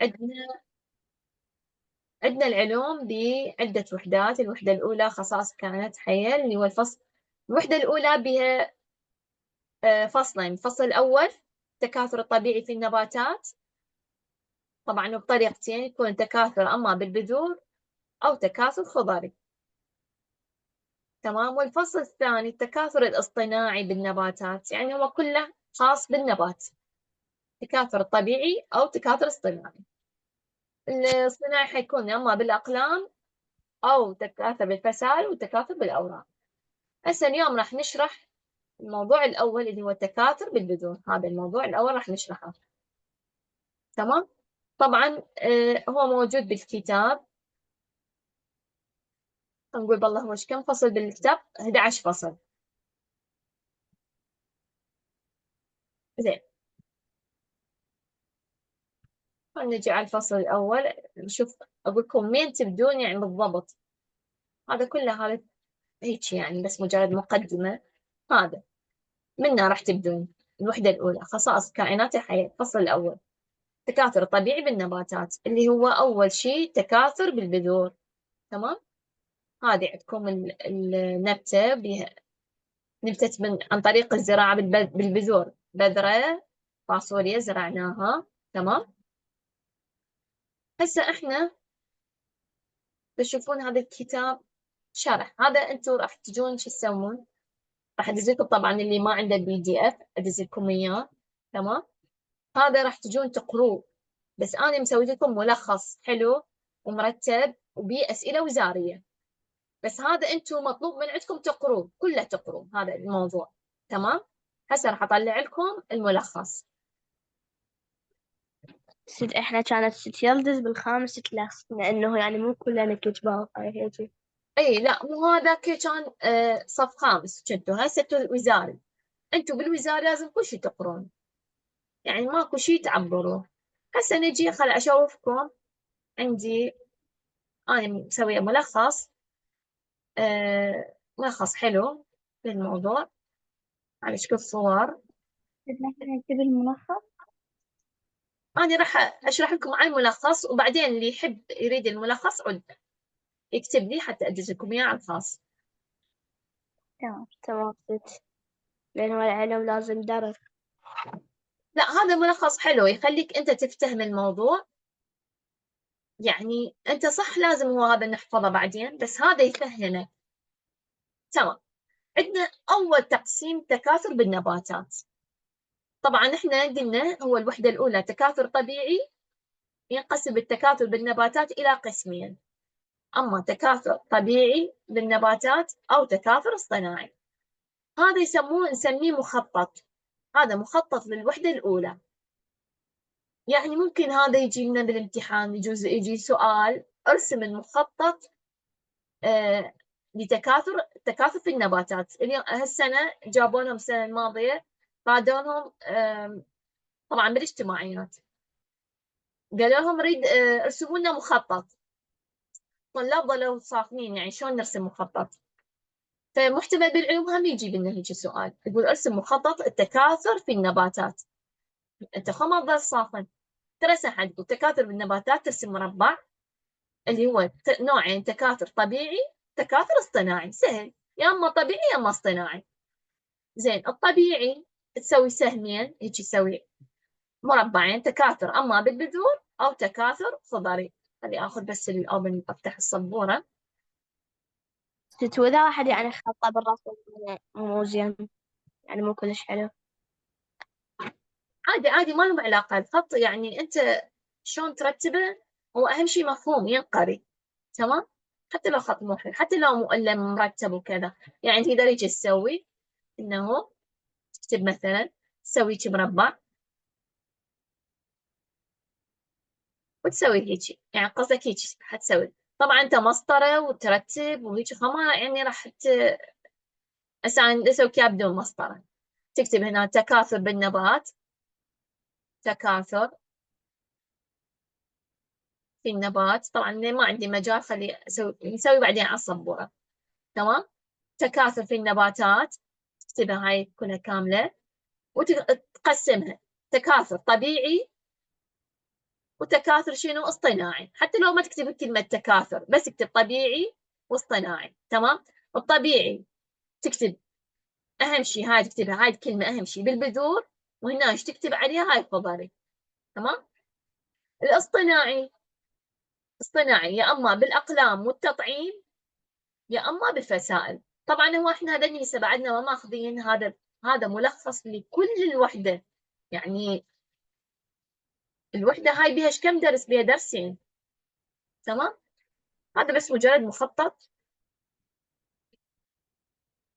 عندنا العلوم بعدة وحدات. الوحدة الأولى خصائص الكائنات الحية اللي هو الفصل. الوحدة الأولى بها فصلين. الفصل الأول التكاثر الطبيعي في النباتات، طبعا بطريقتين، يكون تكاثر أما بالبذور أو تكاثر خضري. تمام. والفصل الثاني التكاثر الاصطناعي بالنباتات، يعني هو كله خاص بالنبات، تكاثر طبيعي أو تكاثر اصطناعي. الاصطناعي حيكون أما بالأقلام أو تكاثر بالفسائل وتكاثر بالأوراق. هسه اليوم راح نشرح الموضوع الأول اللي هو التكاثر بالبذور. هذا الموضوع الأول راح نشرحه. تمام. طبعا هو موجود بالكتاب. نقول بالله هو كم فصل بالكتاب؟ 11 فصل. زين، نجي على الفصل الأول. نشوف أقول لكم مين تبدون يعني بالضبط. هذا كله هذا هيك يعني بس مجرد مقدمة. هذا منا راح تبدون. الوحدة الأولى خصائص كائنات الحياة. الفصل الأول تكاثر طبيعي بالنباتات، اللي هو أول شيء تكاثر بالبذور. تمام. هذه عندكم النبتة نبتت عن طريق الزراعة بالبذور. بذرة فاصوليا زرعناها. تمام. هسه احنا تشوفون هذا الكتاب شرح. هذا انتم راح تجون شو تسوون؟ راح ادز لكم طبعا اللي ما عنده PDF ادز لكم اياه. تمام. هذا راح تجون تقروه، بس انا مسوي لكم ملخص حلو ومرتب وبيه اسئله وزاريه. بس هذا انتم مطلوب من عندكم تقروه كله، تقروه هذا الموضوع. تمام. هسه راح اطلع لكم الملخص. احنا كانت ست يلدز بالخامس كلاس، لانه يعني مو كلنا كتبوا هيك. اي لا، مو هذاك كان صف خامس كنتوا. هسه وزاري. انتوا بالوزاره لازم كل شيء تقرون، يعني ماكو شيء تعبروه. هسه نجي خل اشوفكم. عندي انا مسويه ملخص ملخص حلو للموضوع. معلش كل صور. احنا نكتب الملخص. انا راح اشرح لكم عن الملخص، وبعدين اللي يحب يريد الملخص عد يكتب لي حتى ادز لكم اياه على الخاص. تمام ست، لأنه العلم لازم درس. لا، هذا ملخص حلو يخليك انت تفتهم الموضوع. يعني انت صح لازم هو هذا نحفظه بعدين، بس هذا يفهمك. تمام. عندنا اول تقسيم تكاثر بالنباتات. طبعا احنا قلنا هو الوحده الاولى تكاثر طبيعي. ينقسم التكاثر بالنباتات الى قسمين، اما تكاثر طبيعي بالنباتات او تكاثر اصطناعي. هذا نسميه مخطط. هذا مخطط للوحده الاولى. يعني ممكن هذا يجي لنا بالامتحان، يجوز يجي سؤال ارسم المخطط التكاثر في النباتات. هالسنه جابوا لهم السنه الماضيه فادوا لهم طبعا بالاجتماعيات. قالوا لهم ريد ارسموا لنا مخطط. طلاب ظلوا صافنين يعني شلون نرسم مخطط. فمحتمل بالعلوم هم يجيب لنا هيك سؤال، يقول ارسم مخطط التكاثر في النباتات. انت خو ما تظل صافن، ترسم حد التكاثر بالنباتات ترسم مربع اللي هو نوعين، تكاثر طبيعي تكاثر اصطناعي. سهل، يا اما طبيعي يا اما اصطناعي. زين، الطبيعي تسوي سهمين هيك، تسوي مربعين، تكاثر اما بالبذور او تكاثر خضري. خلي اخذ بس الاوبن افتح السبوره. ست، وإذا واحد يعني خطأ بالراس مو زين، يعني مو كلش حلو. عادي عادي، ما له علاقه الخط، يعني انت شلون ترتبه هو اهم شيء مفهوم ينقري. تمام. حتى لو خط مو حلو، حتى لو مؤلم مرتب وكذا، يعني تقدر هيك تسوي انه تكتب مثلا تسوي هيك مربع وتسوي هيك، يعني قصدك هيك حتسوي. طبعا انت مسطره وترتب وهيك، فما يعني راح هسه انا اسوي كيا بدون مسطره. تكتب هنا تكاثر بالنبات، تكاثر في النبات. طبعا ما عندي مجال، خلي نسوي بعدين على السبوره. تمام. تكاثر في النباتات تكتبها هاي كلها كامله وتقسمها. تكاثر طبيعي وتكاثر شنو؟ اصطناعي. حتى لو ما تكتب كلمة تكاثر، بس اكتب طبيعي واصطناعي. تمام. الطبيعي تكتب أهم شيء، هاي تكتبها، هاي الكلمة أهم شيء بالبذور، وهنا ايش تكتب عليها؟ هاي الفضاري. تمام. الاصطناعي، اصطناعي يا أما بالأقلام والتطعيم يا أما بالفسائل. طبعا هو احنا هذا هسه بعدنا ما ماخذين هذا ملخص لكل الوحدة. يعني الوحدة هاي بيها ايش كم درس؟ بيها درسين. تمام. هذا بس مجرد مخطط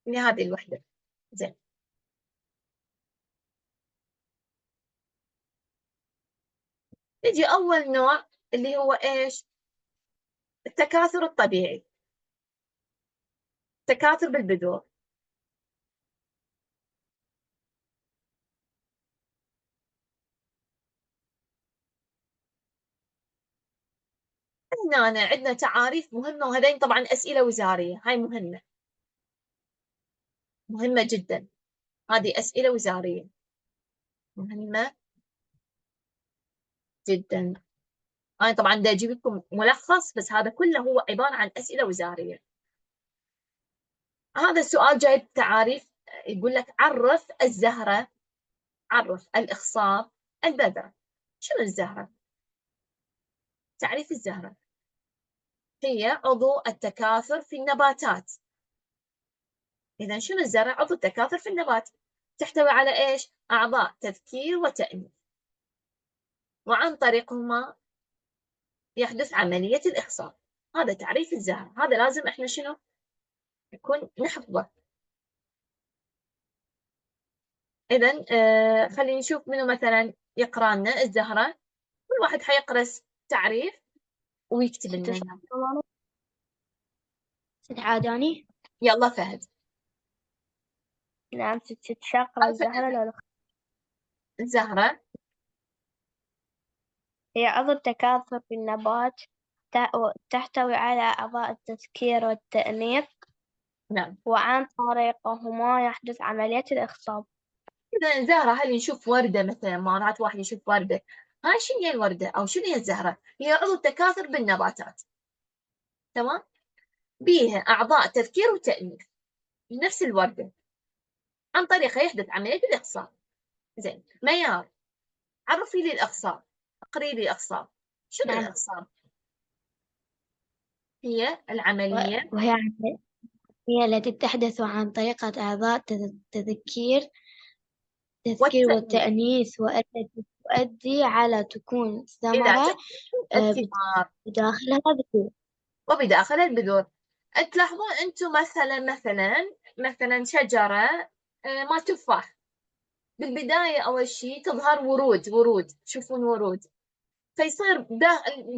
لهذه الوحدة. زين. نجي أول نوع اللي هو إيش؟ التكاثر الطبيعي، تكاثر بالبذور. هنا عندنا تعاريف مهمة، وهذين طبعا أسئلة وزارية، هاي مهمة، مهمة جدا. هذه أسئلة وزارية مهمة جدا. أنا طبعا بدي أجيب لكم ملخص، بس هذا كله هو عبارة عن أسئلة وزارية. هذا السؤال جاي بتعاريف، يقول لك عرف الزهرة، عرف الإخصاب، البذرة. شنو الزهرة؟ تعريف الزهرة هي عضو التكاثر في النباتات. إذا شنو الزرع؟ عضو التكاثر في النبات. تحتوي على إيش؟ أعضاء تذكير وتأنيث، وعن طريقهما يحدث عملية الإخصاب. هذا تعريف الزهرة، هذا لازم إحنا شنو؟ نكون نحفظه. إذا خلينا نشوف منو مثلا يقرأ لنا الزهرة. كل واحد حيقرأ تعريف ويكتب لنا إياه. ست عاداني. يلا فهد. نعم ست شاقرة الزهرة لو الزهرة هي عضو التكاثر في النبات، تحتوي على أعضاء التذكير والتأنيث، نعم. وعن طريقهما يحدث عملية الإخصاب. إذا الزهرة، هل نشوف وردة مثلا؟ مرات واحد يشوف وردة، هاي شنو هي الوردة أو شنو هي الزهرة؟ هي عضو التكاثر بالنباتات. تمام. بيها أعضاء تذكير وتأنيث نفس الوردة، عن طريقها يحدث عملية الإخصاب. زين ميار، عرفي لي الإخصاب، اقري لي الإخصاب. شنو نعم. الإخصاب؟ هي العملية هي التي تحدث عن طريقة أعضاء التذكير والتأنيث والتأنيث، والتي تؤدي على تكون إلى ثمرة تكوين الثمار بداخلها ذكور. وبداخلها البذور. تلاحظون أنتم مثلا شجرة ما تفاح، بالبداية أول شيء تظهر ورود، تشوفون ورود، فيصير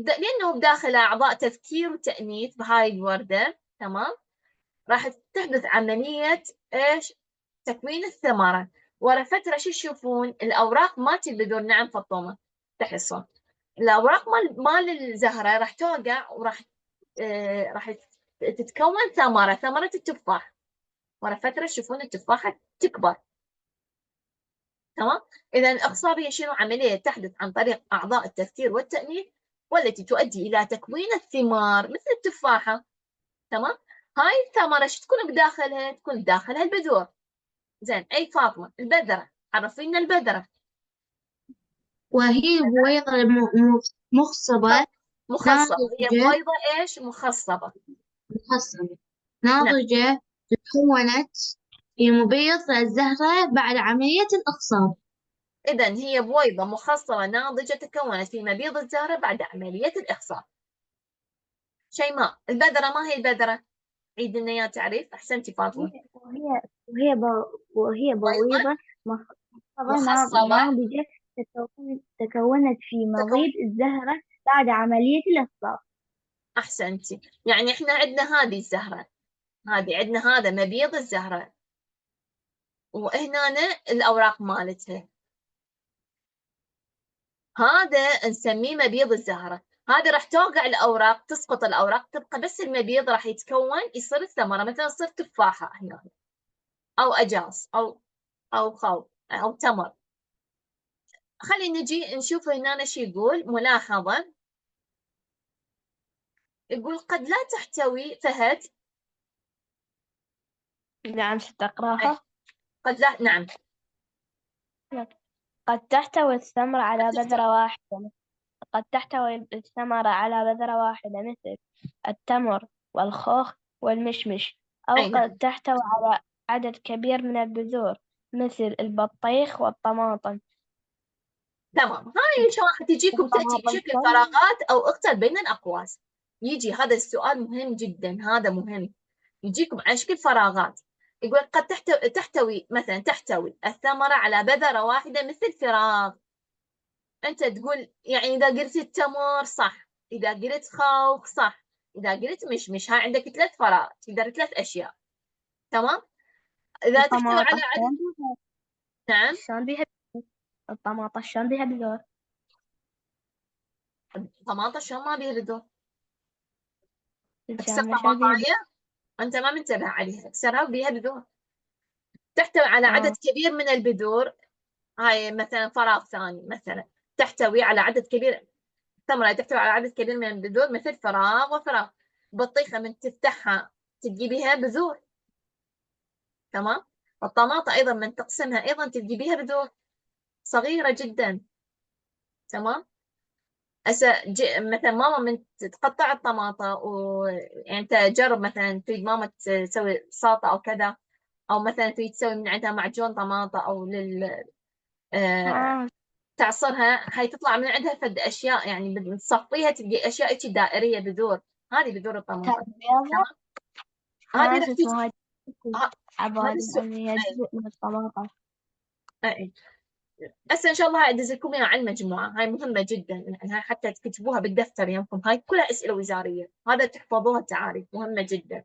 لأنه بداخل أعضاء تذكير وتأنيث بهاي الوردة. تمام. راح تحدث عملية إيش؟ تكوين الثمرة. ورا فترة شو تشوفون؟ الأوراق مالت البذور، نعم فطومة تحصن، الأوراق مال الزهرة راح توقع، وراح راح تتكون ثمرة التفاح. ورا فترة تشوفون التفاحة تكبر. تمام. إذا الإخصاب هي شنو؟ عملية تحدث عن طريق أعضاء التذكير والتأنيث، والتي تؤدي إلى تكوين الثمار مثل التفاحة. تمام. هاي الثمرة شو تكون بداخلها؟ تكون بداخلها البذور. زين أي فاطمة، البذرة، عرفينا البذرة. وهي بويضة مخصبة مخصبة، هي ناضجة. بويضة إيش؟ مخصبة. مخصبة نعم. ناضجة تكونت في مبيض الزهرة بعد عملية الإخصاب. إذا هي بويضة مخصبة ناضجة تكونت في مبيض الزهرة بعد عملية الإخصاب. شيماء، البذرة، ما هي البذرة؟ عيد لنا إياه تعريف. أحسنتي فاطمة. وهي بويضة بويضة مخصبة مخصبة ناضجة تكونت في تكون. مبيض الزهرة بعد عملية الإخصاب. أحسنتي. يعني إحنا عندنا هذه الزهرة، هذه عندنا هذا مبيض الزهرة، وهنا الأوراق مالتها، هذا نسميه مبيض الزهرة. هذه راح توقع الأوراق، تسقط الأوراق، تبقى بس المبيض راح يتكون، يصير الثمرة، مثلا تصير تفاحة هنا، أو أجاص، أو خوخ أو تمر. خلينا نجي نشوف هنا شو يقول. ملاحظة، يقول قد لا تحتوي فهد. نعم ستقرأها. قد لا، نعم. قد تحتوي الثمرة على تحتوي. بذرة واحدة. قد تحتوي الثمرة على بذرة واحدة مثل التمر والخوخ والمشمش، أو أي قد نعم، تحتوي على عدد كبير من البذور مثل البطيخ والطماطم. تمام. هاي راح تجيكم تأتي الطماطم بشكل شلون؟ فراغات أو اختر بين الأقواس. يجي هذا السؤال مهم جدا، هذا مهم، يجيكم على شكل فراغات. يقول قد تحتوي مثلا، تحتوي الثمرة على بذرة واحدة مثل فراغ. أنت تقول يعني إذا قلت التمر صح، إذا قلت خوخ صح، إذا قلت مشمش، هاي عندك 3 فراغ، تقدر 3 أشياء. تمام. إذا تحتوي الطماطم على عدد. نعم. شلون بيها الطماطم شلون بيها بذور؟ طماطة شلون ما بيها بذور؟ اكسر الجامة شلون بيها طماطاية، أنت ما منتبه عليها، اكسرها وبيها بذور. تحتوي على عدد آه. كبير من البذور، هاي مثلا فراغ ثاني مثلا. تحتوي على عدد كبير، ثمرة تحتوي على عدد كبير من البذور مثل فراغ وفراغ. بطيخة من تفتحها تلقي بها بذور. تمام. الطماطة أيضا من تقسمها أيضا تلقي بها بذور صغيرة جدا. تمام. هسه مثلا ماما من تقطع الطماطة يعني أنت جرب مثلا تريد ماما تسوي سلطة أو كذا، أو مثلا تريد تسوي من عندها معجون طماطة أو آه، آه. تعصرها، هاي تطلع من عندها فد أشياء يعني تصفيها تلقي أشياء هيك دائرية بذور. هذه بذور الطماطة. تعرف بيضة. تمام. هذه راح شو تجي. اسمه هاي؟ هذا عبالي السؤال. أن هي جزء من الطماطم. هسه ان شاء الله هاي ادز لكم اياها على المجموعه، هاي مهمه جدا يعني، هاي حتى تكتبوها بالدفتر يمكم، هاي كلها اسئله وزاريه، هذا تحفظوها تعاريف مهمه جدا.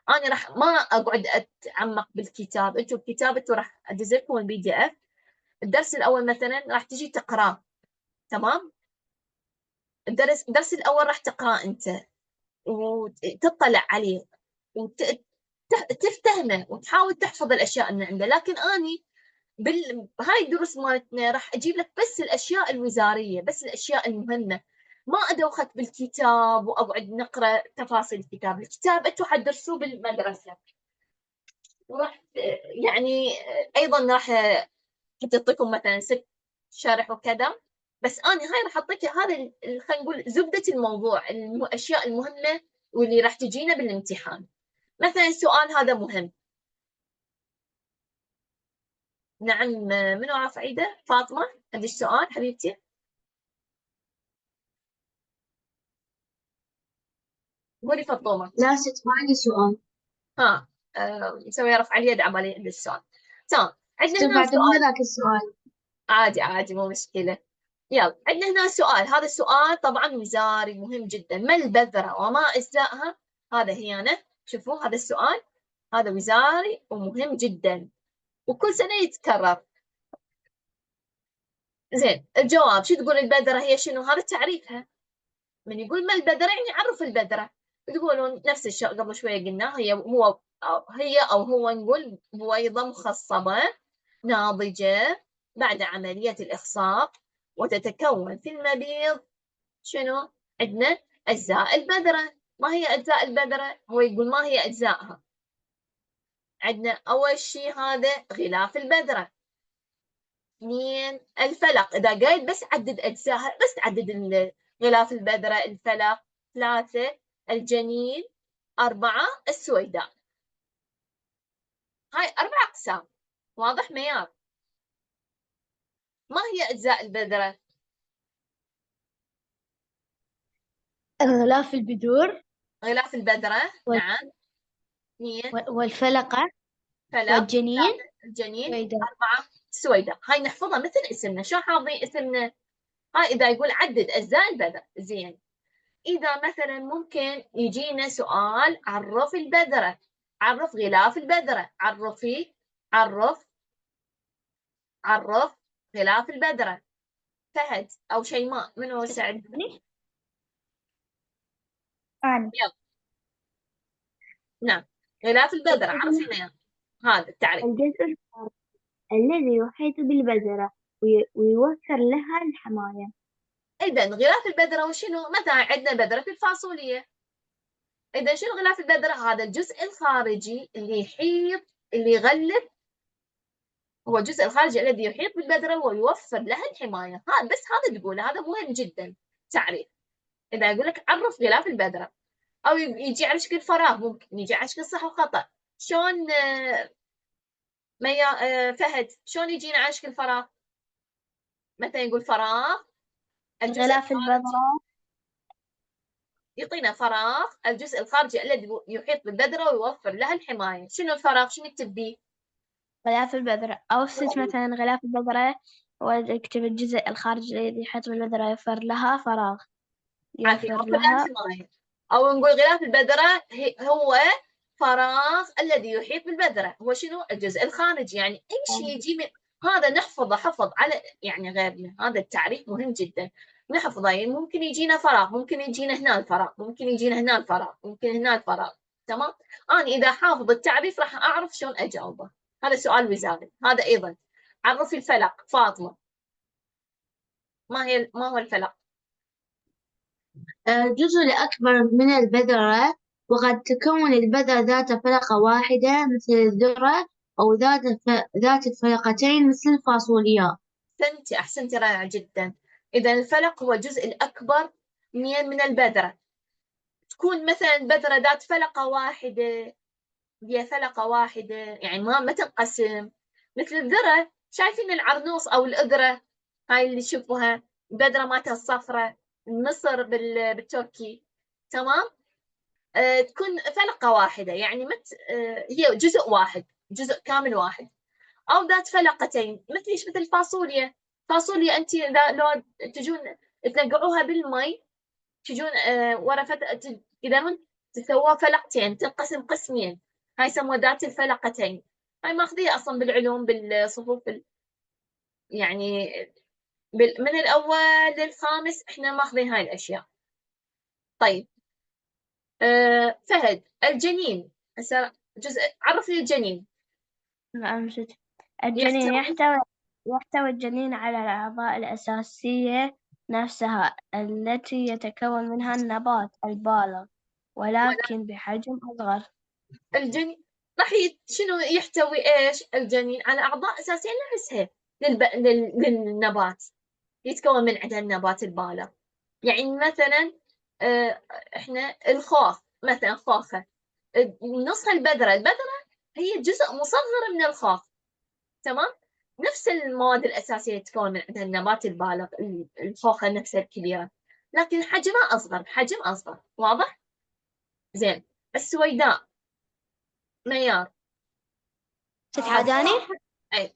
انا راح ما اقعد اتعمق بالكتاب، انتم الكتاب انتم راح ادز لكم البي دي اف. الدرس الاول مثلا راح تجي تقراه. تمام. الدرس الاول راح تقراه انت وتطلع عليه وتفتهمه وتحاول تحفظ الاشياء اللي عنده. لكن اني هاي الدروس مالتنا راح اجيب لك بس الاشياء الوزاريه، بس الاشياء المهمه. ما ادوخك بالكتاب واقعد نقرا تفاصيل الكتاب. الكتاب انتم حتدرسوه بالمدرسه، وراح يعني ايضا راح تعطيكم مثلا 6 شرح وكذا. بس انا هاي راح اعطيك هذا خلينا نقول زبده الموضوع، الاشياء المهمه واللي راح تجينا بالامتحان. مثلا السؤال هذا مهم. نعم. منو عارف عيده؟ فاطمه عندك سؤال حبيبتي؟ قولي فطومه. لا ست ما عندي سؤال. ها. نسوي رفع اليد عبالي عند السؤال. تمام. عندنا ست هنا بعد مو سؤال. هذاك السؤال. عادي عادي مو مشكلة. يلا عندنا هنا سؤال، هذا السؤال طبعا وزاري مهم جدا. ما البذرة وما أجزائها؟ هذا هنا شوفوا هذا السؤال، هذا وزاري ومهم جدا وكل سنة يتكرر. زين، الجواب شو تقول البذرة هي شنو؟ هذا تعريفها. من يقول ما البذرة يعني عرف البذرة. تقولون نفس الشيء قبل شوية قلناه، هي أو هو نقول بويضة مخصبة ناضجة بعد عملية الإخصاب، وتتكون في المبيض شنو؟ عندنا أجزاء البذرة. ما هي أجزاء البذرة؟ هو يقول ما هي أجزائها. عندنا أول شيء هذا غلاف البذرة. 2 الفلق، إذا قايل بس عدد أجزائها، بس عدد غلاف البذرة، الفلق. 3 الجنين. 4 السويداء. هاي 4 أقسام. واضح ميار؟ ما هي أجزاء البذرة؟ غلاف البذور غلاف البذرة، وال- نعم. 2 والفلقة فلق. والجنين 3 الجنين. ويدا. 4 السويداء. هاي نحفظها مثل اسمنا، شو حافظين اسمنا؟ هاي إذا يقول عدد أجزاء البذرة. زين. إذا مثلا ممكن يجينا سؤال عرف البذرة، عرف غلاف البذرة، عرف عرف غلاف البذرة. فهد أو شيماء منو سعد؟ أنا يلا. نعم. غلاف البذرة عرفينا يا هذا التعريف. الجزء الذي يحيط بالبذرة ويوفر لها الحماية. إذا غلاف البذرة وشنو؟ مثلا عندنا بذرة الفاصوليا. إذا شنو غلاف البذرة؟ هذا الجزء الخارجي اللي يحيط، اللي يغلف، هو الجزء الخارجي الذي يحيط بالبذرة ويوفر لها الحماية. بس هذا تقوله، هذا مهم جدا تعريف. إذا أقول لك عرف غلاف البذرة، أو يجي على شكل فراغ، ممكن يجي على شكل صح وخطأ. شلون فهد، شلون يجينا على شكل فراغ؟ مثلا يقول فراغ الجزء غلاف الخارجي، البذرة. يعطينا فراغ الجزء الخارجي الذي يحيط بالبذرة ويوفر لها الحماية. شنو الفراغ؟ شنو نكتب به؟ غلاف البذرة، أو اكتب مثلا غلاف البذرة واكتب الجزء الخارجي الذي يحيط بالبذرة يوفر لها فراغ، عافية، يوفر يوفر لها لها. الحماية. أو نقول غلاف البذرة هو فراغ الذي يحيط بالبذرة. هو شنو؟ الجزء الخارجي. يعني أي شيء يجي من هذا نحفظه حفظ على يعني غيرنا. هذا التعريف مهم جدا نحفظه. يعني ممكن يجينا فراغ، ممكن يجينا هنا الفراغ، ممكن يجينا هنا الفراغ، ممكن هنا الفراغ. تمام؟ أنا إذا حافظ التعريف راح أعرف شلون أجاوبه. هذا سؤال وزاري. هذا أيضا عرفي الفلق فاطمة. ما هو الفلق؟ الجزء الأكبر من البذرة، وقد تكون البذرة ذات فلقة واحدة مثل الذرة، أو ذات فلقتين مثل الفاصوليا. أحسنتي رائع جدا. إذا الفلق هو الجزء الأكبر من البذرة. تكون مثلا البذرة ذات فلقة واحدة، هي فلقة واحدة، يعني ما تنقسم. مثل الذرة، شايفين العرنوس أو الأذرة، هاي اللي تشوفوها البذرة مالتها الصفراء، مصر بالتركي. تمام؟ تكون فلقة واحدة، يعني هي جزء واحد، جزء كامل واحد. أو ذات فلقتين، مثل الفاصوليا. فاصوليا أنت لو تجون تنقعوها بالمي، تجون ورا تقدرون تسووها فلقتين، تنقسم قسمين، هاي يسموها ذات الفلقتين. هاي ماخذيها أصلا بالعلوم بالصفوف يعني من الأول للخامس إحنا ماخذين هاي الأشياء. طيب فهد، الجنين هسه جزء، عرف لي الجنين. نعم ست. الجنين يحتوي الجنين على الأعضاء الأساسية نفسها التي يتكون منها النبات البالغ، ولكن بحجم أصغر. الجنين راح شنو يحتوي ايش الجنين؟ على اعضاء اساسيه نفسها للنبات، يتكون من عندها النبات البالغ. يعني مثلا احنا الخوخ، مثلا خوخه نصها البذره هي جزء مصغر من الخوخ. تمام؟ نفس المواد الاساسيه تتكون من عندها النبات البالغ، الخوخه نفسها الكبيره، لكن حجمها اصغر، حجم اصغر. واضح؟ زين. السويداء ميار. ست عداني. اي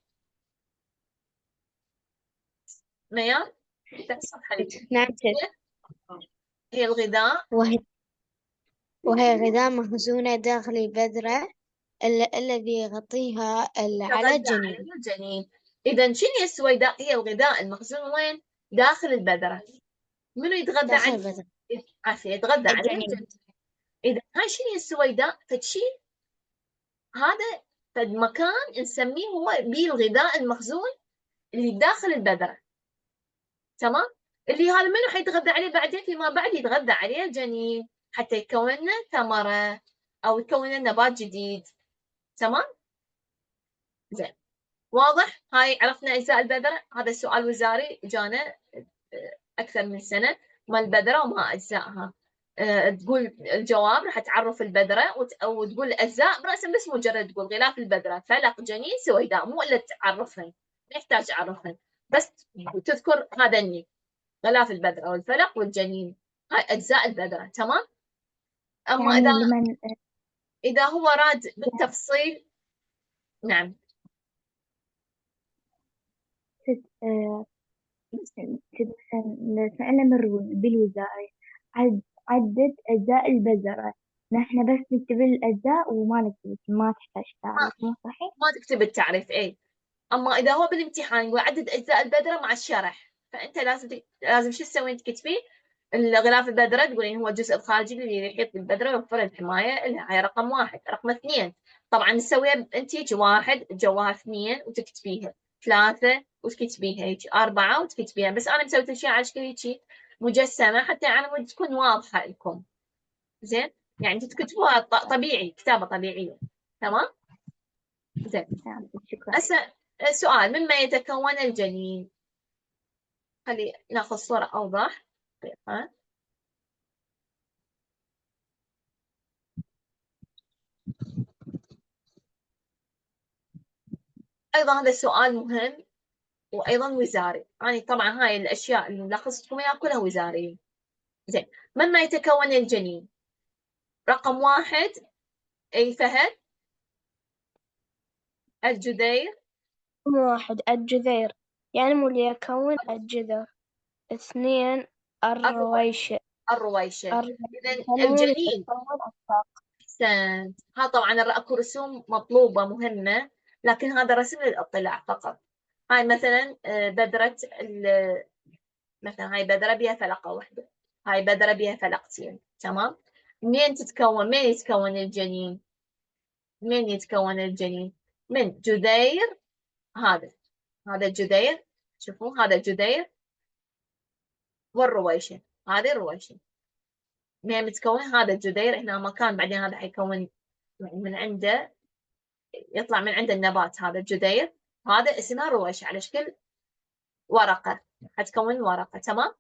ميار، افتح الصفحة اللي نعم ست. هي الغذاء. وهي غذاء مخزونة داخل البذرة الذي يغطيها على تغذى الجنين. عليه الجنين. إذا شنو هي السويداء؟ هي الغذاء المخزون وين؟ داخل البذرة. منو يتغذى داخل عليه؟ البذرة عافية، يتغذى عليه الجنين. الجنين. إذا هاي شنو هي السويداء؟ فشي هذا فد مكان نسميه هو بالغذاء المخزون اللي داخل البذرة. تمام؟ اللي هذا منو حيتغذى عليه بعدين؟ فيما بعد يتغذى عليه الجنين حتى يكون لنا ثمرة أو يكون لنا نبات جديد. تمام؟ زين. واضح؟ هاي عرفنا أجزاء البذرة. هذا سؤال وزاري جانا أكثر من سنة، ما البذرة وما أجزائها. تقول الجواب راح تعرف البذرة وتقول الأجزاء برأسا، بس مجرد تقول غلاف البذرة فلق جنين سويداء، مو إلا تعرفهن، ما يحتاج أعرفهن، بس تذكر هذني غلاف البذرة والفلق والجنين، هاي أجزاء البذرة. تمام؟ أما يعني لمن إذا هو راد بالتفصيل. نعم. ست مثلا سألنا بالوزارة عدد أجزاء البذرة، نحن بس نكتب الأجزاء وما نكتب، ما تحتاج تعريف، مو صحيح؟ ما تكتب التعريف. اي اما اذا هو بالامتحان يقول عدد اجزاء البذره مع الشرح، فانت لازم شو تسوين؟ تكتبين الغلاف البذره، تقولين هو الجزء الخارجي اللي يحيط بالبذره ويوفر الحمايه لها. هاي رقم واحد. رقم اثنين طبعا تسويها انت واحد جواها اثنين وتكتبيها. 3 وتكتبيها هيك، 4 وتكتبيها، بس أنا مسويت الأشياء على شكل هيك مجسمة حتى على مود تكون واضحة لكم. زين، يعني تكتبوها طبيعي، كتابة طبيعية. تمام. زين. نعم شكرا. هسه السؤال، مما يتكون الجنين؟ خلي ناخذ صورة أوضح. دقيقة. أيضا هذا سؤال مهم وأيضا وزاري، يعني طبعا هاي الأشياء اللي لخصتكم إياها كلها وزارية. زين، مما يتكون الجنين؟ رقم 1 أي فهد، الجدير. 1 الجذير، ينمو ليكون الجذر. 2 الرويشة. الرويشة. إذا تنمو الجنين. لتكون الساق. أحسنت. ها طبعا أكو رسوم مطلوبة مهمة، لكن هذا رسم للاطلاع فقط. هاي مثلا بذرة مثلا هاي بذرة بها فلقة واحدة، هاي بذرة بها فلقتين. تمام. منين يتكون الجنين؟ من يتكون الجنين؟ من جذير. هذا الجذير، شوفوا هذا الجذير والرويشة. هذه الرويشة منين متكون؟ هذا الجذير هنا مكان، بعدين هذا حيكون يعني من عنده، يطلع من عند النبات هذا الجذير، هذا اسمها رويشة على شكل ورقة، حتكون ورقة. تمام.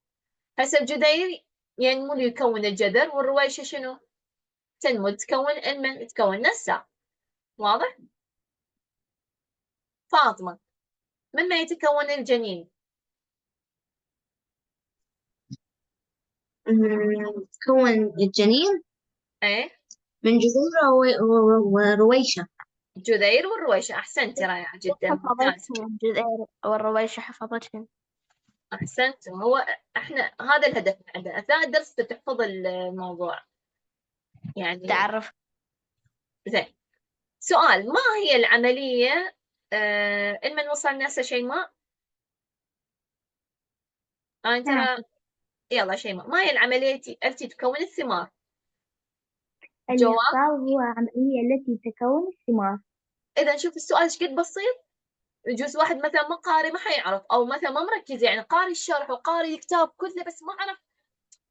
هسه الجذير ينمو ليكون الجذر، والرويشة شنو؟ تنمو تكون تكون الساق. واضح؟ فاطمة، مما يتكون الجنين؟ تكون الجنين ايه، من جذور ورويشة. الجذير والرويشة. أحسنتي رائعة جدا، ممتاز. حفظتهم الجذير والرويشة، حفظتهم. أحسنت. هو احنا هذا الهدف عندنا أثناء الدرس تحفظ الموضوع يعني. تعرف. زين. سؤال، ما هي العملية من وصلنا هسه شيماء؟ ترى يلا شيماء، ما هي العملية التي تكون الثمار؟ جواب. الإخصاب هو عملية التي تكون الثمار. إذا شوف السؤال ايش قد بسيط. يجوز واحد مثلا ما قاري ما حيعرف، أو مثلا ما مركز، يعني قاري الشرح وقاري الكتاب كله بس ما عرف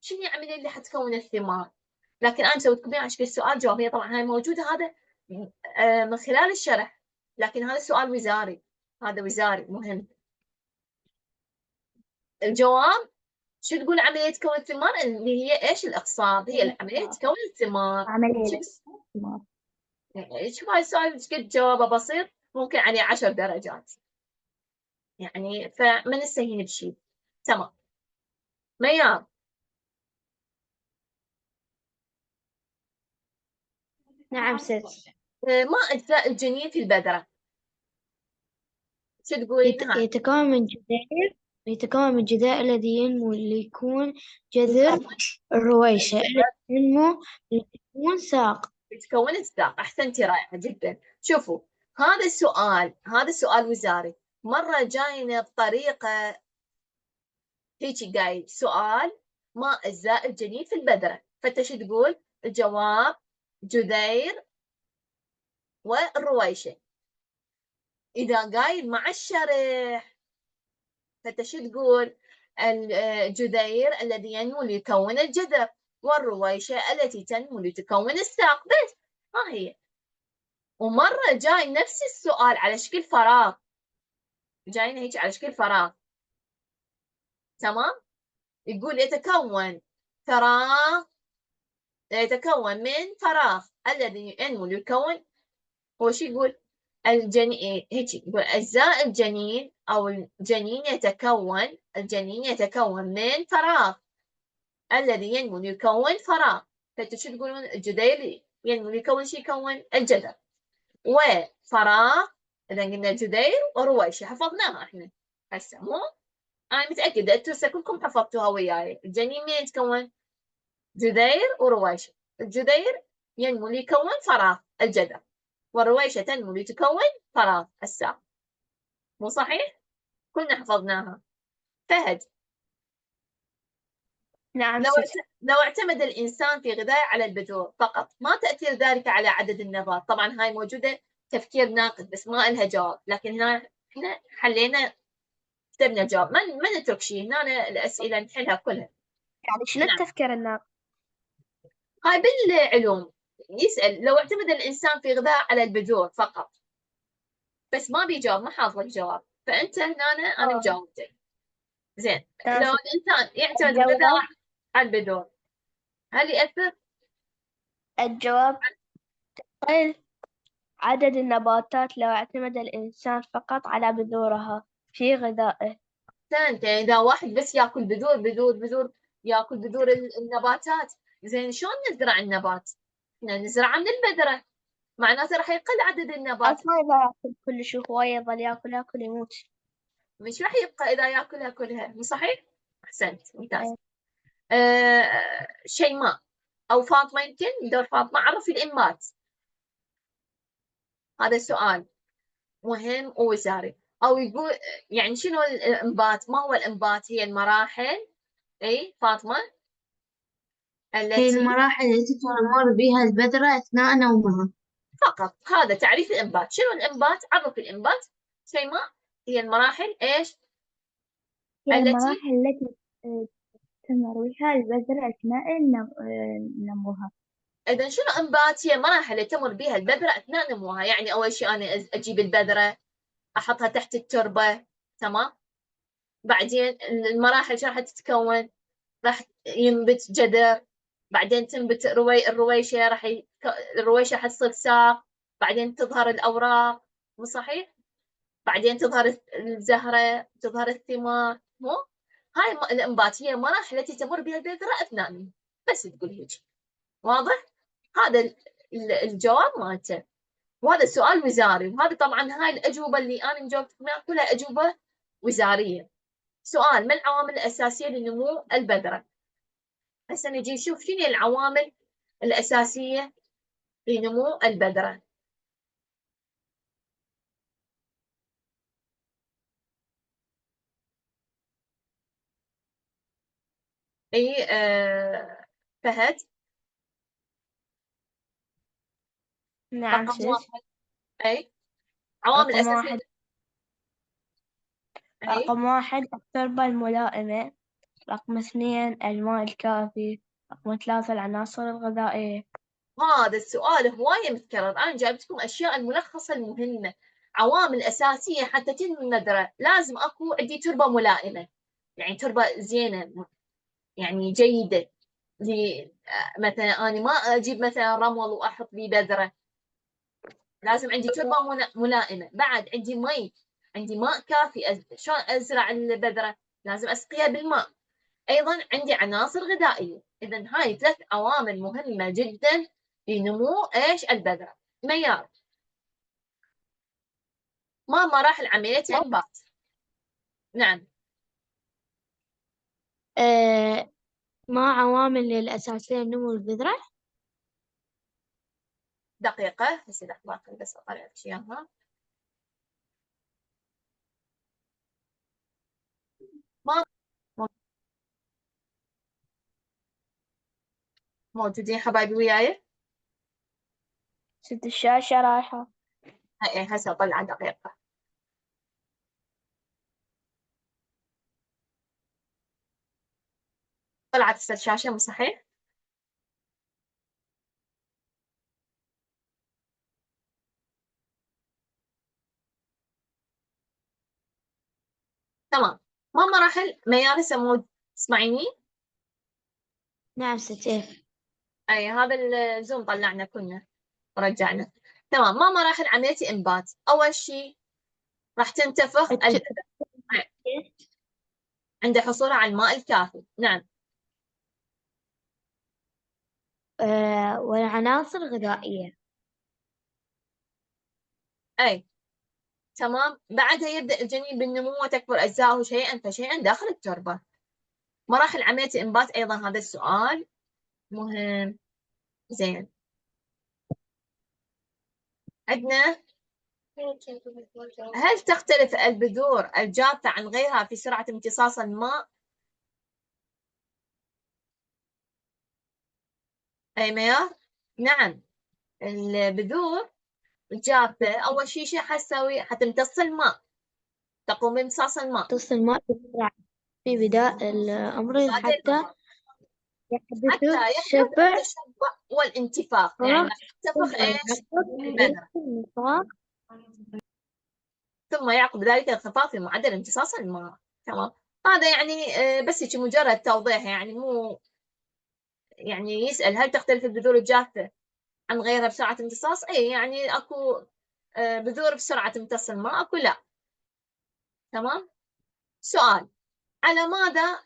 شنو العملية اللي حتكون الثمار. لكن أنا سويت لكم عشان السؤال جواب. هي طبعا هاي موجودة هذا من خلال الشرح، لكن هذا سؤال وزاري، هذا وزاري مهم. الجواب شو تقول عملية كون الثمار؟ اللي هي ايش؟ الإخصاب هي العملية كون الثمار. عملية الثمار. شوف هاي السؤال ايش قد جوابه بسيط، ممكن عليه 10 درجات يعني، فما نستهين بشيء. تمام. ميار، نعم ست. ما أجزاء الجنين في البذرة؟ شو تقولين هاي؟ يتكون من الجذع الذي ينمو ليكون جذر. الرويشة التي تنمو لتكون ساق. تكون الساق. أحسنتي رائعة جدا. شوفوا هذا سؤال وزاري، مرة جاينا بطريقة هيك قايل سؤال، ما أجزاء الجنين في البذرة، فأنت شو تقول؟ الجواب جذير والرويشة. إذا قايل مع الشرح فأنت شو تقول؟ الجذير الذي ينمو ليكون الجذر، والرويشة التي تنمو لتكون الساق. بس ها هي. ومرة جاي نفس السؤال على شكل فراغ، جاينا هيك على شكل فراغ. تمام. يقول يتكون من فراغ الذي ينمو ليكون. هو شو يقول؟ الجنين هيك يقول أجزاء الجنين أو الجنين يتكون من فراغ الذي ينمو ليكون فراغ. فأنتوا شو تقولون؟ الجذير ينمو ليكون شو؟ يكون الجذر وفراغ. إذا قلنا جذير ورويشة حفظناها إحنا هسه، مو؟ أنا متأكدة أنتوا هسه كلكم حفظتوها وياي. الجنين من يتكون؟ جذير ورويشة. الجذير ينمو ليكون فراغ الجذر، والرويشة تنمو لتكون فراغ الساق. مو صحيح؟ كلنا حفظناها. فهد، نعم لو اعتمد الإنسان في غذائه على البذور فقط، ما تأثير ذلك على عدد النبات؟ طبعا هاي موجودة تفكير ناقد بس ما إلها جواب، لكن هنا احنا حلينا كتبنا الجواب، ما نترك شيء هنا، الأسئلة نحلها كلها. يعني شنو نعم. التفكير الناقص؟ هاي بالعلوم يسأل لو اعتمد الإنسان في غذاء على البذور فقط، بس ما بيجاوب، ما حاط لك جواب، فأنت هنا أنا مجاوبتك. زين، تمام لو ست. الإنسان يعتمد الجواب الغذاء على البذور، هل يأثر؟ الجواب قل عدد النباتات لو اعتمد الإنسان فقط على بذورها في غذائه. أحسنت، يعني إذا واحد بس ياكل بذور بذور بذور، ياكل بذور النباتات، زين شلون نزرع النبات؟ احنا نزرعه من البذرة، معناته راح يقل عدد النبات، أصلا إذا ياكل كل شيء هو يظل ياكل ياكل يموت. مش راح يبقى إذا ياكلها كلها، مو صحيح؟ أحسنت، ممتاز. شيماء أو فاطمة، يمكن دور فاطمة، عرفي الإنبات. هذا سؤال مهم ووزاري، أو يقول يعني شنو الإنبات؟ ما هو الإنبات؟ هي المراحل، أي فاطمة، هي التي المراحل التي تمر بها البذرة أثناء نومها. فقط، هذا تعريف الإنبات. شنو الإنبات؟ عرفي الإنبات شيماء. هي المراحل إيش؟ هي التي المراحل التي تمر بها البذرة أثناء نموها. إذا شنو إنبات؟ هي المراحل اللي تمر بها البذرة أثناء نموها. يعني أول شيء أنا أجيب البذرة، أحطها تحت التربة، تمام؟ بعدين المراحل شو راح تتكون؟ راح ينبت جذر، بعدين تنبت الرويشة، الرويشة راح تصير ساق، بعدين تظهر الأوراق، مو صحيح؟ بعدين تظهر الزهرة، تظهر الثمار، مو؟ هاي الإنبات هي المراحل التي تمر بها البذرة أثناء النمو. بس تقول هيك، واضح؟ هذا الجواب مالته، وهذا سؤال وزاري، وهذا طبعا هاي الأجوبة اللي أنا مجاوبتها كلها أجوبة وزارية. سؤال: ما العوامل الأساسية لنمو البذرة؟ هسه نجي نشوف شنو العوامل الأساسية لنمو البذرة. أي فهد. نعم رقم ست. واحد، أي عوامل رقم أساسية. واحد أي التربة الملائمة. رقم اثنين الماء الكافي. رقم ثلاثة العناصر الغذائية. هذا السؤال هواية متكرر، أنا جايبتكم أشياء الملخصة المهمة. عوامل أساسية حتى تنمو البذرة، لازم أكو عندي تربة ملائمة، يعني تربة زينة، يعني جيدة. مثلا أنا ما أجيب مثلا رمل وأحط بيه بذرة، لازم عندي تربة ملائمة. بعد عندي مي، عندي ماء كافي، شلون أزرع البذرة؟ لازم أسقيها بالماء. أيضا عندي عناصر غذائية. إذا هاي 3 عوامل مهمة جدا لنمو إيش البذرة. ميار، ما مراحل عملية الإنبات؟ نعم. ما عوامل الأساسية لنمو البذرة؟ دقيقة، هسه لحظة بس أطلع لك إياها. ما موجودين حبايبي وياي؟ ست الشاشة رايحة. هاي هسه أطلع دقيقة. طلعت هسه الشاشة، مو صحيح؟ تمام. ما مراحل ميار هسه تسمعيني؟ نعم ست. إيه. أي هذا الزوم طلعنا كنا ورجعنا. تمام. ما مراحل عملية الإنبات؟ أول شيء راح تنتفخ البذرة عند حصولها على الماء الكافي. نعم. والعناصر الغذائية. أي تمام. بعدها يبدأ الجنين بالنمو وتكبر أجزاؤه شيئا فشيئا داخل التربة. مراحل عملية الإنبات أيضا هذا السؤال مهم. زين، عندنا: هل تختلف البذور الجافة عن غيرها في سرعة امتصاص الماء؟ أي ميار؟ نعم. البذور الجافة أول شيء شو حتسوي؟ حتمتص الماء، تقوم بامتصاص الماء. تصل الماء بسرعة في بداء الأمر بعدين حتى الماء. يحدث حتى يحدث الشبع التشبع والانتفاخ، يعني فرق تنتفخ ثم ايش؟ يعقب البذرة، الانتفاخ. ثم يعقب ذلك انخفاض في معدل امتصاص الماء. تمام. هذا يعني بس هيك مجرد توضيح، يعني مو يعني يسأل هل تختلف البذور الجافة عن غيرها بسرعة امتصاص؟ اي يعني اكو بذور بسرعة تمتص الماء، اكو لا. تمام. سؤال: على ماذا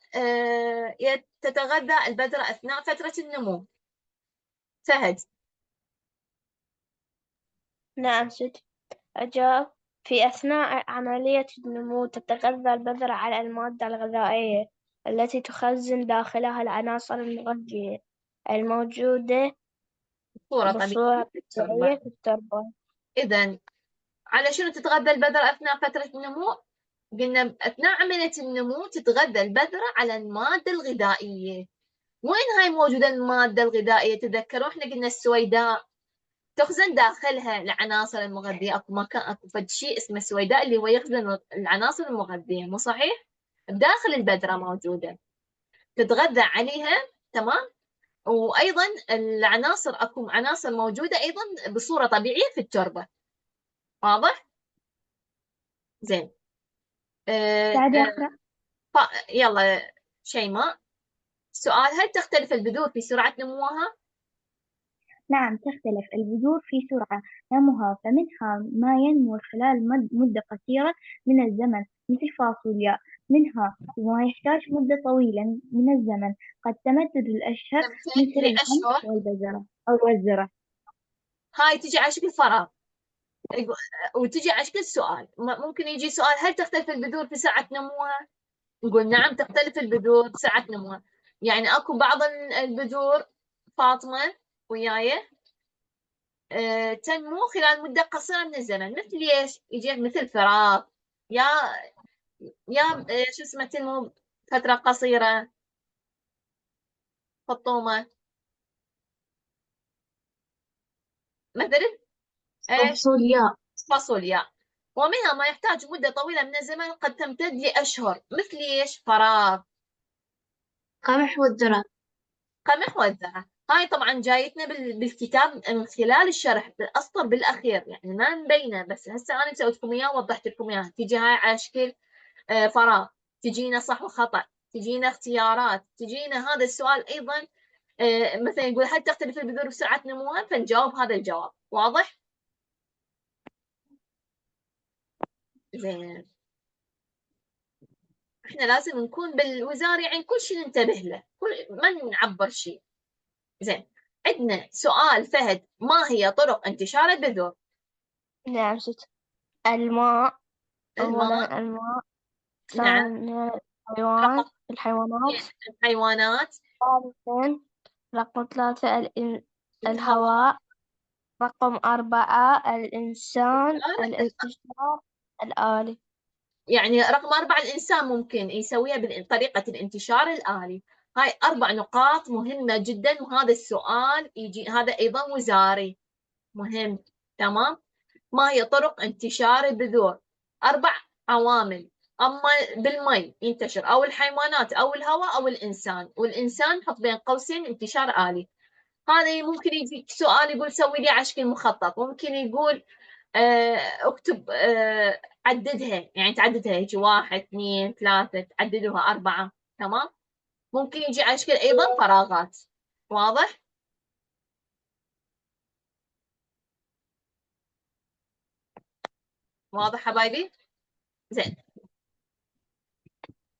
تتغذى البذرة أثناء فترة النمو؟ فهد. نعم ست. أجاب: في أثناء عملية النمو تتغذى البذرة على المادة الغذائية التي تخزن داخلها العناصر المغذية الموجودة صورة بصورة طبيعية في طبيعية التربة. في التربة. إذا على شنو تتغذى البذرة أثناء فترة النمو؟ قلنا أثناء عملية النمو تتغذى البذرة على المادة الغذائية. وين هاي موجودة المادة الغذائية؟ تذكروا احنا قلنا السويداء تخزن داخلها العناصر المغذية، اكو مكان، اكو فد شيء اسمه السويداء اللي هو يخزن العناصر المغذية، مو صحيح؟ بداخل البذرة موجودة تتغذى عليها. تمام. وايضا العناصر، اكو عناصر موجودة ايضا بصورة طبيعية في التربة. واضح؟ زين. سعد أقرأ. يلا شيماء، سؤال: هل تختلف البذور في سرعة نموها؟ نعم، تختلف البذور في سرعة نموها، فمنها ما ينمو خلال مدة قصيرة من الزمن مثل الفاصوليا، منها ما يحتاج مدة طويلة من الزمن قد تمتد الأشهر تمتد مثل القمح لأشهر. والبذرة أو الذرة. هاي تجي على شكل فراغ وتجي على شكل سؤال. ممكن يجي سؤال: هل تختلف البذور في سرعة نموها؟ نقول نعم تختلف البذور بسرعة نموها. يعني اكو بعض البذور فاطمة وياي تنمو خلال مدة قصيرة من الزمن، مثل ايش؟ يجي مثل فراغ، يا شو اسمه تنمو فترة قصيرة. فطومة مثل ايش؟ فاصوليا. فاصوليا. ومنها ما يحتاج مدة طويلة من الزمن قد تمتد لأشهر، مثل ايش؟ فراغ. قمح والذرة. قمح والذرة. هاي طبعا جايتنا بالكتاب من خلال الشرح بالأسطر بالأخير، يعني ما مبينة، بس هسه أنا سويت لكم إياه ووضحت لكم إياه. تجي هاي على شكل فراغ، تجينا صح وخطأ، تجينا اختيارات، تجينا هذا السؤال أيضا مثلا يقول: هل تختلف البذور بسرعة نموها؟ فنجاوب هذا الجواب. واضح؟ زين. احنا لازم نكون بالوزارة يعني كل شيء ننتبه له، ما نعبر شيء. زين. عندنا سؤال فهد: ما هي طرق انتشار البذور؟ نعم ست. الماء. الماء. أولا الماء، نعم. ثانيا رقم الحيوانات. 2 الحيوانات. ثالثا رقم 3 الهواء. رقم 4 الإنسان الانتشار الآلي. يعني رقم 4 الإنسان ممكن يسويها بطريقة الانتشار الآلي. هاي 4 نقاط مهمة جدا، وهذا السؤال يجي هذا أيضا وزاري مهم. تمام. ما هي طرق انتشار البذور؟ 4 عوامل: أما بالمي ينتشر، أو الحيوانات، أو الهواء، أو الإنسان. والإنسان حط بين قوسين انتشار آلي. هذا ممكن يجيك سؤال يقول سوي لي على شكل مخطط، ممكن يقول اكتب عددها، يعني تعددها هيك 1 2 3 تعددوها 4. تمام. ممكن يجي على شكل أيضا فراغات. واضح؟ واضح حبايبي؟ زين.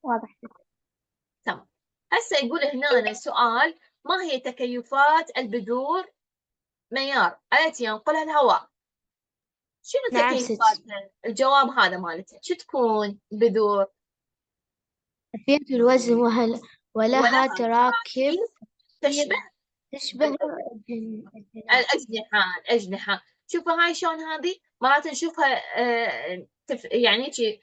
واضح. تمام. هسه يقول هنا سؤال: ما هي تكيفات البذور ميار التي ينقلها الهواء؟ شنو نعم ست. تكيفاتها؟ الجواب هذا مالتها شو تكون بذور؟ خفيفة الوزن ولها ولها تراكيب تشبه تشبه الأجنحة. شوفوا هاي شلون، هذه مرات نشوفها يعني شي